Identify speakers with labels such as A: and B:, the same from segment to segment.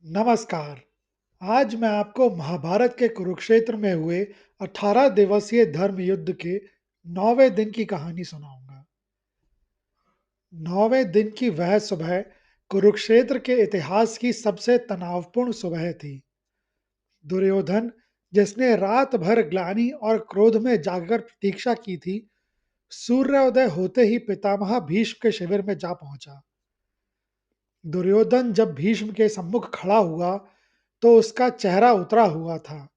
A: नमस्कार। आज मैं आपको महाभारत के कुरुक्षेत्र में हुए 18 दिवसीय धर्म युद्ध के 9वें दिन की कहानी सुनाऊंगा। 9वें दिन की वह सुबह कुरुक्षेत्र के इतिहास की सबसे तनावपूर्ण सुबह थी। दुर्योधन, जिसने रात भर ग्लानि और क्रोध में जागकर प्रतीक्षा की थी, सूर्योदय होते ही पितामह भीष्म के शिविर में जा पहुंचा। दुर्योधन जब भीष्म के सम्मुख खड़ा हुआ, तो उसका चेहरा उतरा हुआ था।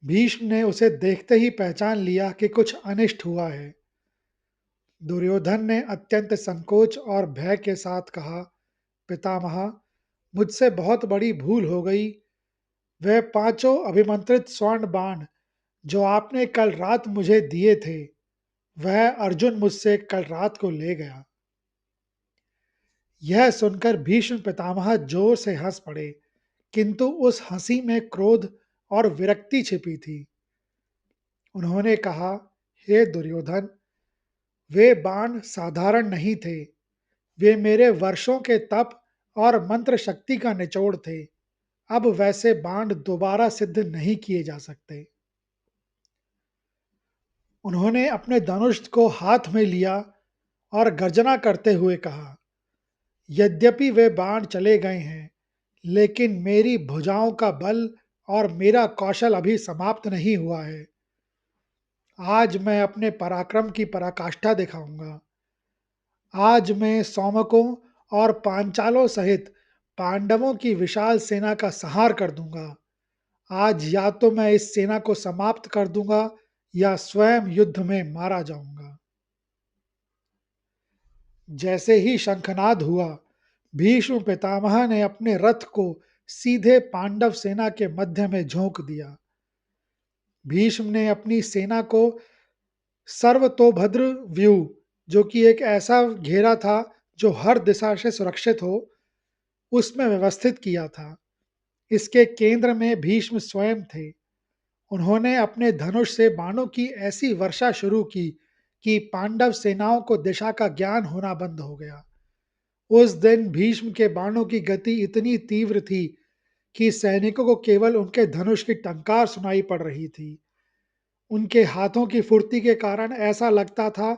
A: भीष्म ने उसे देखते ही पहचान लिया कि कुछ अनिष्ट हुआ है। दुर्योधन ने अत्यंत संकोच और भय के साथ कहा, पितामह, मुझसे बहुत बड़ी भूल हो गई। वह पांचों अभिमंत्रित स्वर्ण बाण जो आपने कल रात मुझे दिए थे, वह अर्जुन मुझसे कल रात को ले गया। यह सुनकर भीष्म पितामह जोर से हंस पड़े, किंतु उस हंसी में क्रोध और विरक्ति छिपी थी। उन्होंने कहा, हे दुर्योधन, वे बाण साधारण नहीं थे। वे मेरे वर्षों के तप और मंत्र शक्ति का निचोड़ थे। अब वैसे बाण दोबारा सिद्ध नहीं किए जा सकते। उन्होंने अपने धनुष को हाथ में लिया और गर्जना करते हुए कहा, यद्यपि वे बाण चले गए हैं, लेकिन मेरी भुजाओं का बल और मेरा कौशल अभी समाप्त नहीं हुआ है। आज मैं अपने पराक्रम की पराकाष्ठा दिखाऊंगा। आज मैं सौमकों और पांचालों सहित पांडवों की विशाल सेना का संहार कर दूंगा। आज या तो मैं इस सेना को समाप्त कर दूंगा या स्वयं युद्ध में मारा जाऊंगा। जैसे ही शंखनाद हुआ, भीष्म पितामह ने अपने रथ को सीधे पांडव सेना के मध्य में झोंक दिया। भीष्म ने अपनी सेना को सर्वतोभद्र व्यूह, जो कि एक ऐसा घेरा था जो हर दिशा से सुरक्षित हो, उसमें व्यवस्थित किया था। इसके केंद्र में भीष्म स्वयं थे। उन्होंने अपने धनुष से बाणों की ऐसी वर्षा शुरू की कि पांडव सेनाओं को दिशा का ज्ञान होना बंद हो गया। उस दिन भीष्म के बाणों की गति इतनी तीव्र थी कि सैनिकों को केवल उनके धनुष की टंकार सुनाई पड़ रही थी। उनके हाथों की फुर्ती के कारण ऐसा लगता था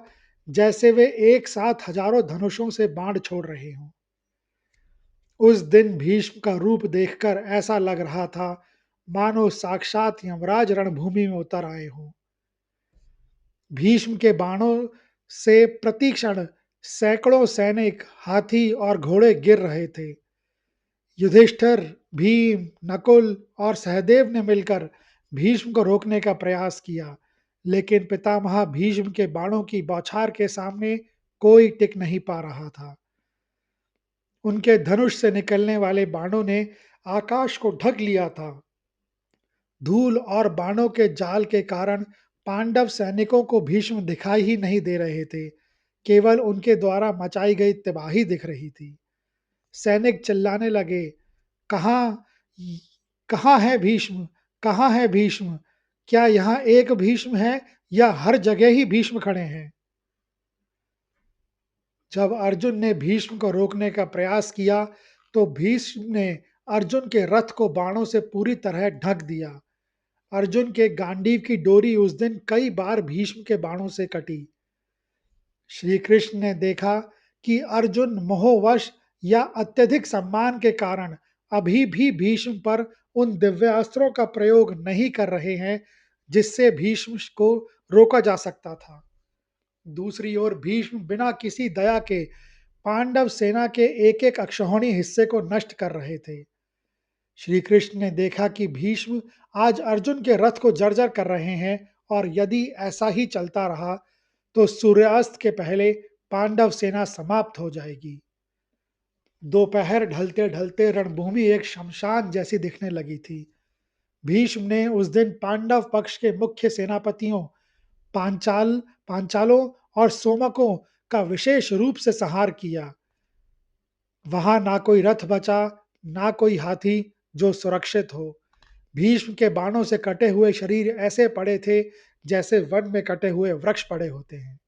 A: जैसे वे एक साथ हजारों धनुषों से बाण छोड़ रहे हों। उस दिन भीष्म का रूप देखकर ऐसा लग रहा था मानो साक्षात यमराज रणभूमि में उतर आए हों। भीष्म के बाणों से प्रतिक्षण सैकड़ों सैनिक, हाथी और घोड़े गिर रहे थे। युधिष्ठिर, भीम, नकुल और सहदेव ने मिलकर भीष्म को रोकने का प्रयास किया, लेकिन पितामह भीष्म के बाणों की बौछार के सामने कोई टिक नहीं पा रहा था। उनके धनुष से निकलने वाले बाणों ने आकाश को ढक लिया था। धूल और बाणों के जाल के कारण पांडव सैनिकों को भीष्म दिखाई ही नहीं दे रहे थे। केवल उनके द्वारा मचाई गई तबाही दिख रही थी। सैनिक चिल्लाने लगे, कहाँ कहाँ है भीष्म? कहाँ है भीष्म? क्या यहाँ एक भीष्म है या हर जगह ही भीष्म खड़े हैं? जब अर्जुन ने भीष्म को रोकने का प्रयास किया, तो भीष्म ने अर्जुन के रथ को बाणों से पूरी तरह ढक दिया। अर्जुन के गांडीव की डोरी उस दिन कई बार भीष्म के बाणों से कटी। श्री कृष्ण ने देखा कि अर्जुन मोहवश या अत्यधिक सम्मान के कारण अभी भी भीष्म पर उन दिव्यास्त्रों का प्रयोग नहीं कर रहे हैं जिससे भीष्म को रोका जा सकता था। दूसरी ओर भीष्म बिना किसी दया के पांडव सेना के एक एक अक्षौहिणी हिस्से को नष्ट कर रहे थे। श्री कृष्ण ने देखा कि भीष्म आज अर्जुन के रथ को जर्जर कर रहे हैं और यदि ऐसा ही चलता रहा तो सूर्यास्त के पहले पांडव सेना समाप्त हो जाएगी। दोपहर ढलते ढलते रणभूमि एक शमशान जैसी दिखने लगी थी। भीष्म ने उस दिन पांडव पक्ष के मुख्य सेनापतियों पांचालों और सोमकों का विशेष रूप से संहार किया। वहां ना कोई रथ बचा, ना कोई हाथी जो सुरक्षित हो। भीष्म के बाणों से कटे हुए शरीर ऐसे पड़े थे जैसे वन में कटे हुए वृक्ष पड़े होते हैं।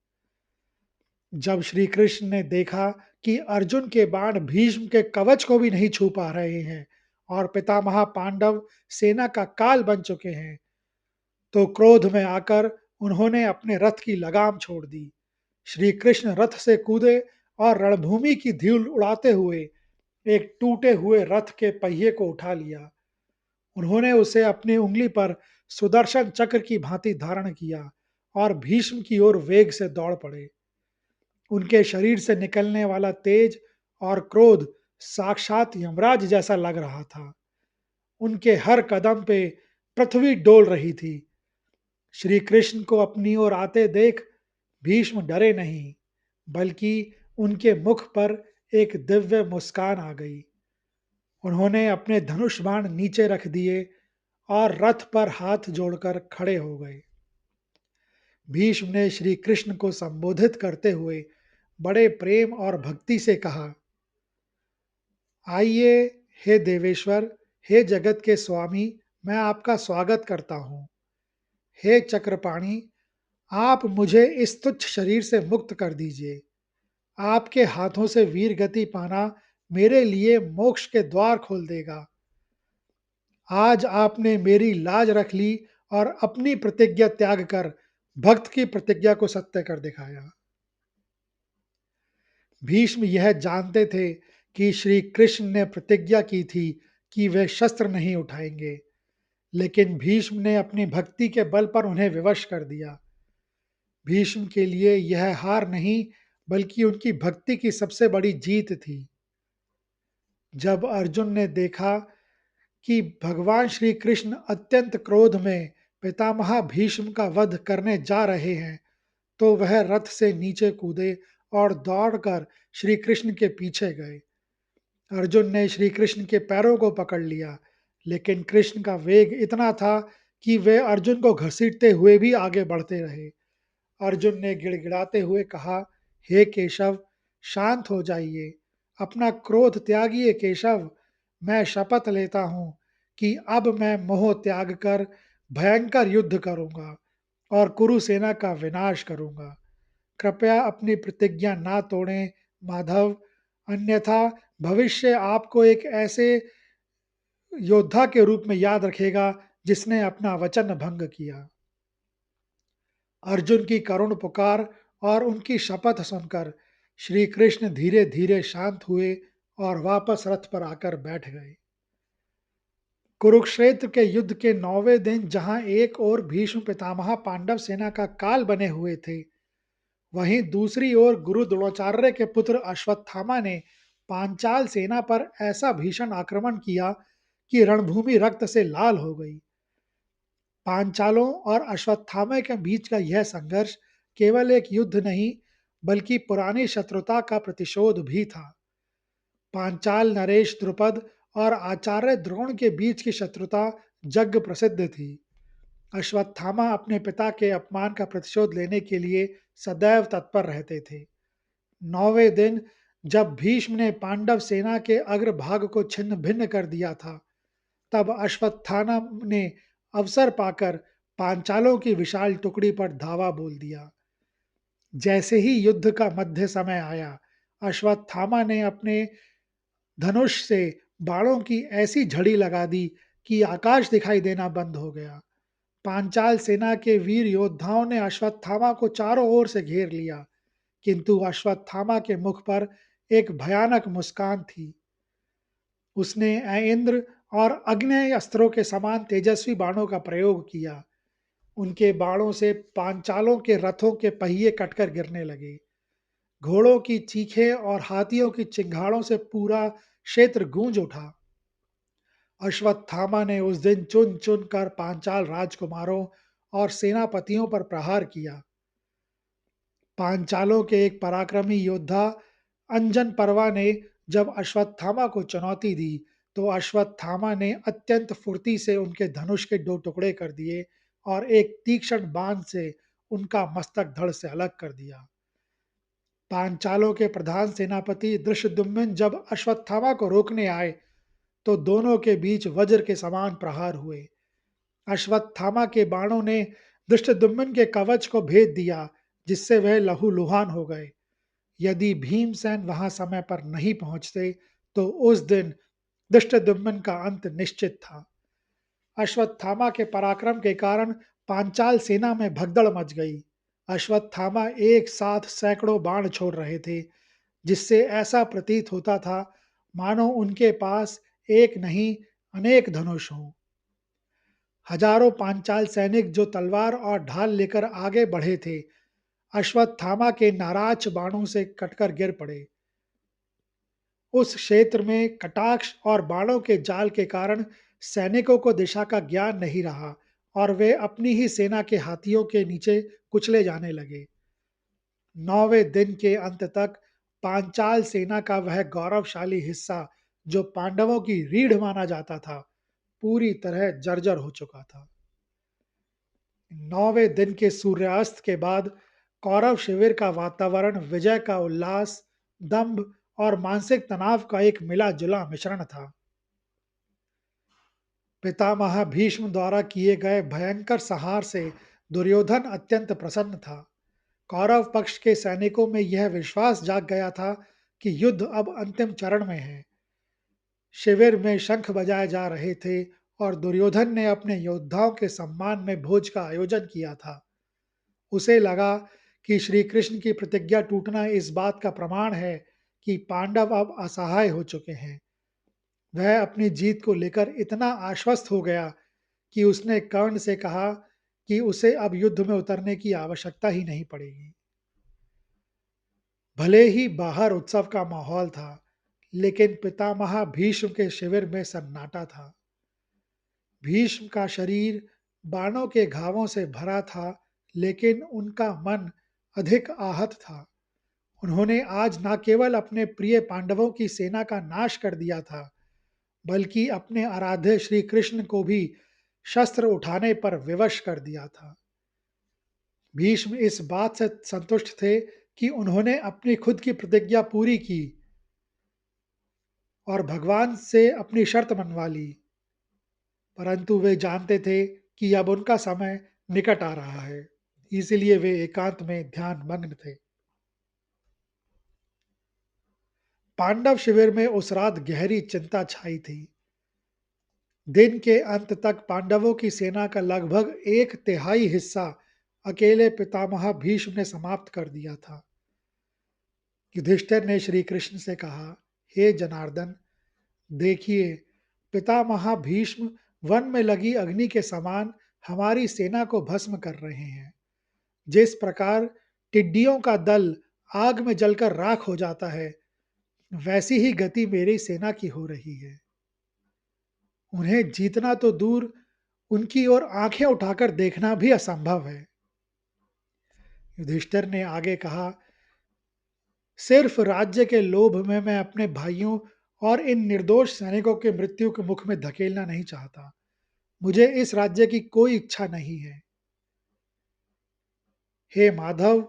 A: जब श्री कृष्ण ने देखा कि अर्जुन के बाण भीष्म के कवच को भी नहीं छू पा रहे हैं, और पितामह पांडव सेना का काल बन चुके हैं, तो क्रोध में आकर उन्होंने अपने रथ की लगाम छोड़ दी। श्री कृष्ण रथ से कूदे और रणभूमि की धूल उड़ाते हुए एक टूटे हुए रथ के पहिए को उठा लिया। उन्होंने उसे अपनी उंगली पर सुदर्शन चक्र की भांति धारण किया और भीष्म की ओर वेग से दौड़ पड़े। उनके शरीर से निकलने वाला तेज और क्रोध साक्षात यमराज जैसा लग रहा था। उनके हर कदम पे पृथ्वी डोल रही थी। श्री कृष्ण को अपनी ओर आते देख भीष्म डरे नहीं, बल्कि उनके मुख पर एक दिव्य मुस्कान आ गई। उन्होंने अपने धनुष बाण नीचे रख दिए और रथ पर हाथ जोड़कर खड़े हो गए। भीष्म ने श्री कृष्ण को संबोधित करते हुए बड़े प्रेम और भक्ति से कहा, आइए, हे देवेश्वर, हे जगत के स्वामी, मैं आपका स्वागत करता हूँ। हे चक्रपाणि, आप मुझे इस तुच्छ शरीर से मुक्त कर दीजिए। आपके हाथों से वीर गति पाना मेरे लिए मोक्ष के द्वार खोल देगा। आज आपने मेरी लाज रख ली और अपनी प्रतिज्ञा त्याग कर भक्त की प्रतिज्ञा को सत्य कर दिखाया। भीष्म यह जानते थे कि श्री कृष्ण ने प्रतिज्ञा की थी कि वे शस्त्र नहीं उठाएंगे, लेकिन भीष्म ने अपनी भक्ति के बल पर उन्हें विवश कर दिया। भीष्म के लिए यह हार नहीं, बल्कि उनकी भक्ति की सबसे बड़ी जीत थी। जब अर्जुन ने देखा कि भगवान श्री कृष्ण अत्यंत क्रोध में पितामह भीष्म का वध करने जा रहे हैं, तो वह रथ से नीचे कूदे और दौड़कर श्री कृष्ण के पीछे गए। अर्जुन ने श्री कृष्ण के पैरों को पकड़ लिया, लेकिन कृष्ण का वेग इतना था कि वे अर्जुन को घसीटते हुए भी आगे बढ़ते रहे। अर्जुन ने गिड़गिड़ाते हुए कहा, हे केशव, शांत हो जाइए, अपना क्रोध त्यागिए केशव। मैं शपथ लेता हूँ कि अब मैं मोह त्याग कर भयंकर युद्ध करूंगा और कुरु सेना का विनाश करूंगा। कृपया अपनी प्रतिज्ञा ना तोड़ें माधव, अन्यथा भविष्य आपको एक ऐसे योद्धा के रूप में याद रखेगा जिसने अपना वचन भंग किया। अर्जुन की करुण पुकार और उनकी शपथ सुनकर श्री कृष्ण धीरे धीरे शांत हुए और वापस रथ पर आकर बैठ गए। कुरुक्षेत्र के युद्ध के 9वें दिन जहां एक ओर भीष्म पितामह पांडव सेना का काल बने हुए थे, वहीं दूसरी ओर गुरु द्रोणाचार्य के पुत्र अश्वत्थामा ने पांचाल सेना पर ऐसा भीषण आक्रमण किया कि रणभूमि रक्त से लाल हो गई। पांचालों और अश्वत्थामा के बीच का यह संघर्ष केवल एक युद्ध नहीं, बल्कि पुरानी शत्रुता का प्रतिशोध भी था। पांचाल नरेश द्रुपद और आचार्य द्रोण के बीच की शत्रुता जग प्रसिद्ध थी। अश्वत्थामा अपने पिता के अपमान का प्रतिशोध लेने के लिए सदैव तत्पर रहते थे। 9वें दिन जब भीष्म ने पांडव सेना के अग्रभाग को छिन्न भिन्न कर दिया था, तब अश्वत्थामा ने अवसर पाकर पांचालों की विशाल टुकड़ी पर धावा बोल दिया। जैसे ही युद्ध का मध्य समय आया, अश्वत्थामा ने अपने धनुष से बाणों की ऐसी झड़ी लगा दी कि आकाश दिखाई देना बंद हो गया। पांचाल सेना के वीर योद्धाओं ने अश्वत्थामा को चारों ओर से घेर लिया, किंतु अश्वत्थामा के मुख पर एक भयानक मुस्कान थी। उसने इंद्र और अग्नेय अस्त्रों के समान तेजस्वी बाणों का प्रयोग किया। उनके बाणों से पांचालों के रथों के पहिए कटकर गिरने लगे। घोड़ों की चीखें और हाथियों की चिंगाड़ों से पूरा क्षेत्र गूंज उठा। अश्वत्थामा ने उस दिन चुन चुन कर पांचाल राजकुमारों और सेनापतियों पर प्रहार किया। पांचालों के एक पराक्रमी योद्धा अंजन पर्वा ने जब अश्वत्थामा को चुनौती दी, तो अश्वत्थामा ने अत्यंत फुर्ती से उनके धनुष के 2 टुकड़े कर दिए और एक तीक्ष्ण बाण से उनका मस्तक धड़ से अलग कर दिया। पांचालों के प्रधान सेनापति धृष्टद्युम्न जब अश्वत्थामा को रोकने आए, तो दोनों के बीच वज्र के समान प्रहार हुए। अश्वत्थामा के बाणों ने धृष्टद्युम्न के कवच को भेद दिया, जिससे वह लहूलुहान हो गए। यदि भीमसेन वहां समय पर नहीं पहुंचते, तो उस दिन धृष्टद्युम्न का अंत निश्चित था। अश्वत्थामा के पराक्रम के कारण पांचाल सेना में भगदड़ मच गई। अश्वत्थामा एक साथ सैकड़ों बाण छोड़ रहे थे, जिससे ऐसा प्रतीत होता था मानो उनके पास एक नहीं अनेक धनुष हों। हजारों पांचाल सैनिक जो तलवार और ढाल लेकर आगे बढ़े थे, अश्वत्थामा के नाराज बाणों से कटकर गिर पड़े। उस क्षेत्र में कटाक्ष और बाणों के जाल के कारण सैनिकों को दिशा का ज्ञान नहीं रहा और वे अपनी ही सेना के हाथियों के नीचे कुचले जाने लगे। 9वें दिन के अंत तक पांचाल सेना का वह गौरवशाली हिस्सा जो पांडवों की रीढ़ माना जाता था, पूरी तरह जर्जर हो चुका था। 9वें दिन के सूर्यास्त के बाद कौरव शिविर का वातावरण विजय का उल्लास, दंभ और मानसिक तनाव का एक मिला जुला मिश्रण था। पितामह भीष्म द्वारा किए गए भयंकर संहार से दुर्योधन अत्यंत प्रसन्न था। कौरव पक्ष के सैनिकों में यह विश्वास जाग गया था कि युद्ध अब अंतिम चरण में है। शिविर में शंख बजाए जा रहे थे और दुर्योधन ने अपने योद्धाओं के सम्मान में भोज का आयोजन किया था। उसे लगा कि श्री कृष्ण की प्रतिज्ञा टूटना इस बात का प्रमाण है कि पांडव अब असहाय हो चुके हैं। वह अपनी जीत को लेकर इतना आश्वस्त हो गया कि उसने कर्ण से कहा कि उसे अब युद्ध में उतरने की आवश्यकता ही नहीं पड़ेगी। भले ही बाहर उत्सव का माहौल था, लेकिन पितामह भीष्म के शिविर में सन्नाटा था। भीष्म का शरीर बाणों के घावों से भरा था, लेकिन उनका मन अधिक आहत था। उन्होंने आज न केवल अपने प्रिय पांडवों की सेना का नाश कर दिया था, बल्कि अपने आराध्य श्री कृष्ण को भी शस्त्र उठाने पर विवश कर दिया था। भीष्म इस बात से संतुष्ट थे कि उन्होंने अपनी खुद की प्रतिज्ञा पूरी की और भगवान से अपनी शर्त मनवा ली, परंतु वे जानते थे कि अब उनका समय निकट आ रहा है, इसलिए वे एकांत में ध्यान मग्न थे। पांडव शिविर में उस रात गहरी चिंता छाई थी। दिन के अंत तक पांडवों की सेना का लगभग एक तिहाई हिस्सा अकेले पितामह भीष्म ने समाप्त कर दिया था। युधिष्ठिर ने श्री कृष्ण से कहा, हे जनार्दन, देखिए, पितामह भीष्म वन में लगी अग्नि के समान हमारी सेना को भस्म कर रहे हैं। जिस प्रकार टिड्डियों का दल आग में जलकर राख हो जाता है, वैसी ही गति मेरी सेना की हो रही है। उन्हें जीतना तो दूर, उनकी ओर आंखें उठाकर देखना भी असंभव है। युधिष्ठिर ने आगे कहा, सिर्फ राज्य के लोभ में मैं अपने भाइयों और इन निर्दोष सैनिकों के मृत्यु के मुख में धकेलना नहीं चाहता। मुझे इस राज्य की कोई इच्छा नहीं है। हे माधव,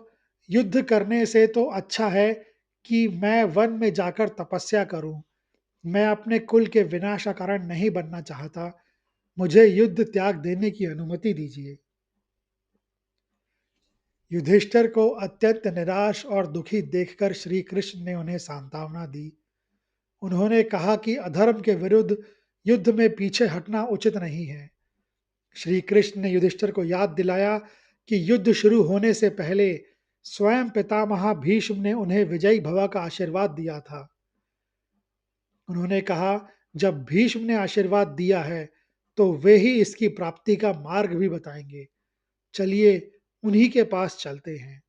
A: युद्ध करने से तो अच्छा है कि मैं वन में जाकर तपस्या करूं। मैं अपने कुल के विनाश का कारण नहीं बनना चाहता। मुझे युद्ध त्याग देने की अनुमति दीजिए। युधिष्ठिर को अत्यंत निराश और दुखी देखकर श्री कृष्ण ने उन्हें सांत्वना दी। उन्होंने कहा कि अधर्म के विरुद्ध युद्ध में पीछे हटना उचित नहीं है। श्री कृष्ण ने युधिष्ठिर को याद दिलाया कि युद्ध शुरू होने से पहले स्वयं पितामह भीष्म ने उन्हें विजयी भव का आशीर्वाद दिया था। उन्होंने कहा, जब भीष्म ने आशीर्वाद दिया है, तो वे ही इसकी प्राप्ति का मार्ग भी बताएंगे। चलिए, उन्हीं के पास चलते हैं।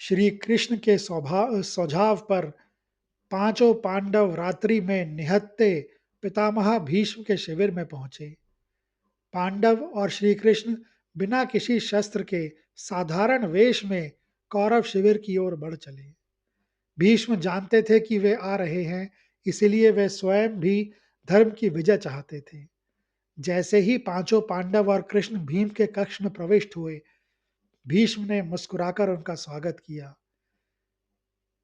A: श्री कृष्ण के सुझाव पर पांचों पांडव रात्रि में निहत्ते पितामह भीष्म के शिविर में पहुंचे। पांडव और श्री कृष्ण बिना किसी शस्त्र के साधारण वेश में कौरव शिविर की ओर बढ़ चले। भीष्म जानते थे कि वे आ रहे हैं, इसलिए वे स्वयं भी धर्म की विजय चाहते थे। जैसे ही पांचों पांडव और कृष्ण भीम के कक्ष में प्रविष्ट हुए, भीष्म ने मुस्कुराकर उनका स्वागत किया।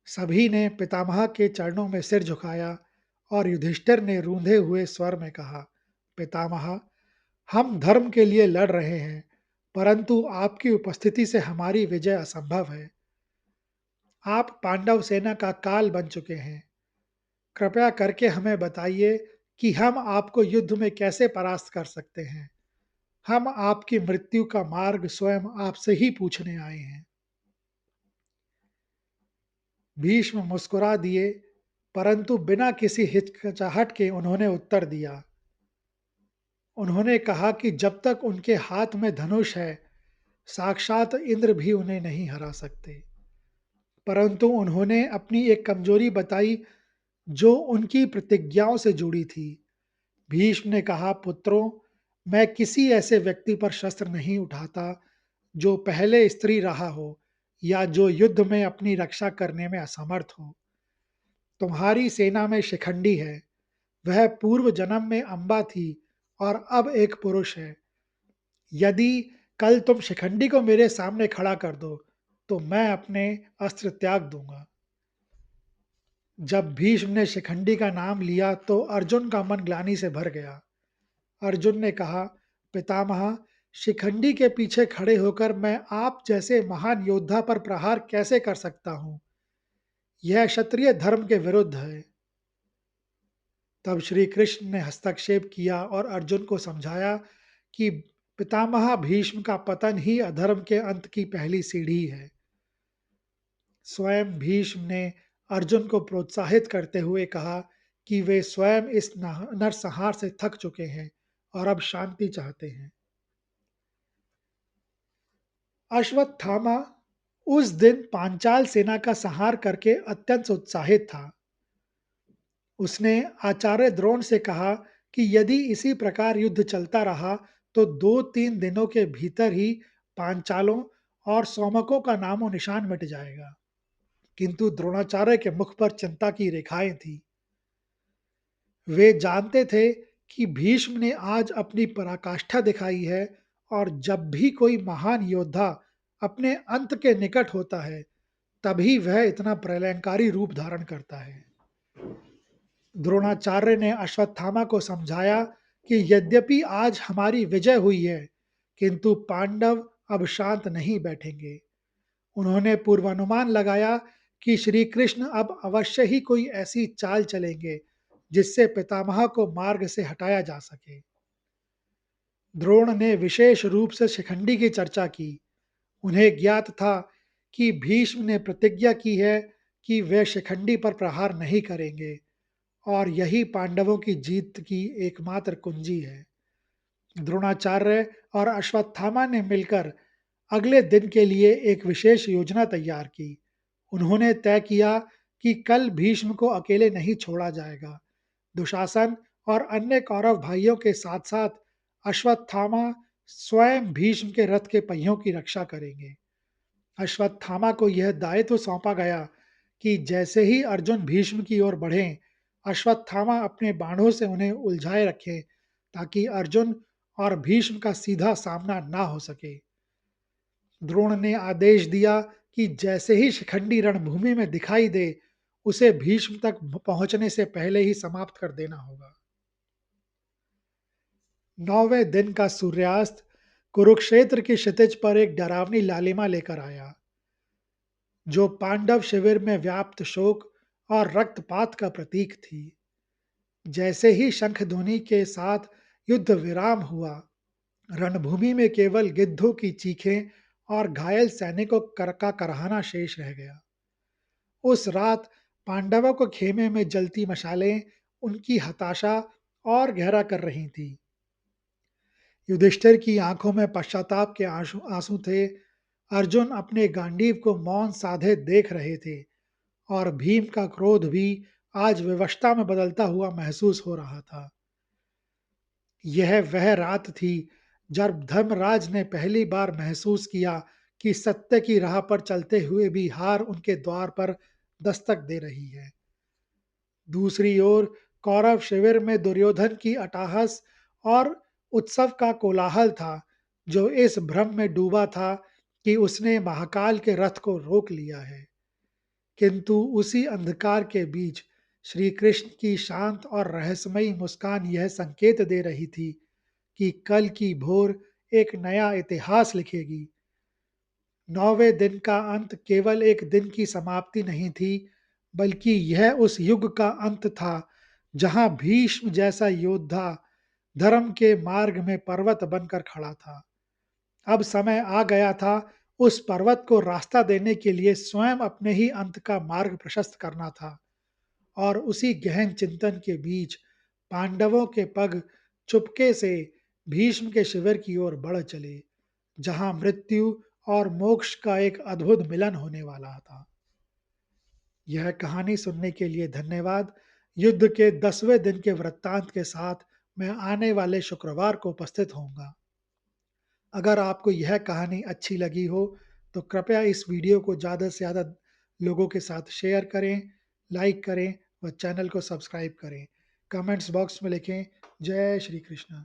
A: सभी ने पितामह के चरणों में सिर झुकाया और युधिष्ठिर ने रूंधे हुए स्वर में कहा, पितामह, हम धर्म के लिए लड़ रहे हैं, परंतु आपकी उपस्थिति से हमारी विजय असंभव है। आप पांडव सेना का काल बन चुके हैं। कृपया करके हमें बताइए कि हम आपको युद्ध में कैसे परास्त कर सकते हैं। हम आपकी मृत्यु का मार्ग स्वयं आपसे ही पूछने आए हैं। भीष्म मुस्कुरा दिए, परंतु बिना किसी हिचकिचाहट के उन्होंने उत्तर दिया। उन्होंने कहा कि जब तक उनके हाथ में धनुष है, साक्षात इंद्र भी उन्हें नहीं हरा सकते। परंतु उन्होंने अपनी एक कमजोरी बताई जो उनकी प्रतिज्ञाओं से जुड़ी थी। भीष्म ने कहा, पुत्रों, मैं किसी ऐसे व्यक्ति पर शस्त्र नहीं उठाता जो पहले स्त्री रहा हो या जो युद्ध में अपनी रक्षा करने में असमर्थ हो। तुम्हारी सेना में शिखंडी है, वह पूर्व जन्म में अम्बा थी और अब एक पुरुष है। यदि कल तुम शिखंडी को मेरे सामने खड़ा कर दो, तो मैं अपने अस्त्र त्याग दूंगा। जब भीष्म ने शिखंडी का नाम लिया तो अर्जुन का मन ग्लानि से भर गया। अर्जुन ने कहा, पितामह, शिखंडी के पीछे खड़े होकर मैं आप जैसे महान योद्धा पर प्रहार कैसे कर सकता हूँ? यह क्षत्रिय धर्म के विरुद्ध है। तब श्री कृष्ण ने हस्तक्षेप किया और अर्जुन को समझाया कि पितामह भीष्म का पतन ही अधर्म के अंत की पहली सीढ़ी है। स्वयं भीष्म ने अर्जुन को प्रोत्साहित करते हुए कहा कि वे स्वयं इस नरसंहार से थक चुके हैं और अब शांति चाहते हैं। अश्वत्थामा उस दिन पांचाल सेना का संहार करके अत्यंत उत्साहित था। उसने आचार्य द्रोण से कहा कि यदि इसी प्रकार युद्ध चलता रहा तो 2-3 दिनों के भीतर ही पांचालों और सौमकों का नामो निशान मिट जाएगा। किंतु द्रोणाचार्य के मुख पर चिंता की रेखाएं थीं। वे जानते थे कि भीष्म ने आज अपनी पराकाष्ठा दिखाई है और जब भी कोई महान योद्धा अपने अंत के निकट होता है, तभी वह इतना प्रलयंकारी रूप धारण करता है। द्रोणाचार्य ने अश्वत्थामा को समझाया कि यद्यपि आज हमारी विजय हुई है, किंतु पांडव अब शांत नहीं बैठेंगे। उन्होंने पूर्वानुमान लगाया कि श्री कृष्ण अब अवश्य ही कोई ऐसी चाल चलेंगे जिससे पितामह को मार्ग से हटाया जा सके। द्रोण ने विशेष रूप से शिखंडी की चर्चा की। उन्हें ज्ञात था कि भीष्म ने प्रतिज्ञा की है कि वे शिखंडी पर प्रहार नहीं करेंगे और यही पांडवों की जीत की एकमात्र कुंजी है। द्रोणाचार्य और अश्वत्थामा ने मिलकर अगले दिन के लिए एक विशेष योजना तैयार की। उन्होंने तय किया कि कल भीष्म को अकेले नहीं छोड़ा जाएगा। दुशासन और अन्य कौरव भाइयों के साथ साथ अश्वत्थामा स्वयं भीष्म के रथ के पहियों की रक्षा करेंगे। अश्वत्थामा को यह दायित्व सौंपा गया कि जैसे ही अर्जुन भीष्म की ओर बढ़ें, अश्वत्थामा अपने बाणों से उन्हें उलझाए रखें ताकि अर्जुन और भीष्म का सीधा सामना ना हो सके। द्रोण ने आदेश दिया कि जैसे ही शिखंडी रणभूमि में दिखाई दे, उसे भीष्म तक पहुंचने से पहले ही समाप्त कर देना होगा। 9वें दिन का सूर्यास्त कुरुक्षेत्र की क्षितिज पर एक डरावनी लालिमा लेकर आया, जो पांडव शिविर में व्याप्त शोक और रक्तपात का प्रतीक थी। जैसे ही शंखध्वनि के साथ युद्ध विराम हुआ, रणभूमि में केवल गिद्धों की चीखें और घायल सैनिकों का करहाना शेष रह गया। उस रात पांडवों को खेमे में जलती मशालें उनकी हताशा और गहरा कर रही थी। युधिष्ठिर की आंखों में पश्चाताप के आंसू आंसू थे। अर्जुन अपने गांडीव को मौन साधे देख रहे थे और भीम का क्रोध भी आज विवशता में बदलता हुआ महसूस हो रहा था। यह वह रात थी जब धर्मराज ने पहली बार महसूस किया कि सत्य की राह पर चलते हुए भी हार उनके द्वार पर दस्तक दे रही है। दूसरी ओर कौरव शिविर में दुर्योधन की अट्टहास और उत्सव का कोलाहल था, जो इस भ्रम में डूबा था कि उसने महाकाल के रथ को रोक लिया है। किंतु उसी अंधकार के बीच श्री कृष्ण की शांत और रहस्यमयी मुस्कान यह संकेत दे रही थी कि कल की भोर एक नया इतिहास लिखेगी। 9वें दिन का अंत केवल एक दिन की समाप्ति नहीं थी, बल्कि यह उस युग का अंत था जहां भीष्म जैसा योद्धा धर्म के मार्ग में पर्वत बनकर खड़ा था। अब समय आ गया था उस पर्वत को रास्ता देने के लिए स्वयं अपने ही अंत का मार्ग प्रशस्त करना था। और उसी गहन चिंतन के बीच पांडवों के पग चुपके से भीष्म के शिविर की ओर बढ़ चले, जहां मृत्यु और मोक्ष का एक अद्भुत मिलन होने वाला था। यह कहानी सुनने के लिए धन्यवाद। युद्ध के 10वें दिन के वृत्तांत के साथ मैं आने वाले शुक्रवार को उपस्थित होऊंगा। अगर आपको यह कहानी अच्छी लगी हो तो कृपया इस वीडियो को ज़्यादा से ज़्यादा लोगों के साथ शेयर करें, लाइक करें व चैनल को सब्सक्राइब करें। कमेंट्स बॉक्स में लिखें जय श्री कृष्ण।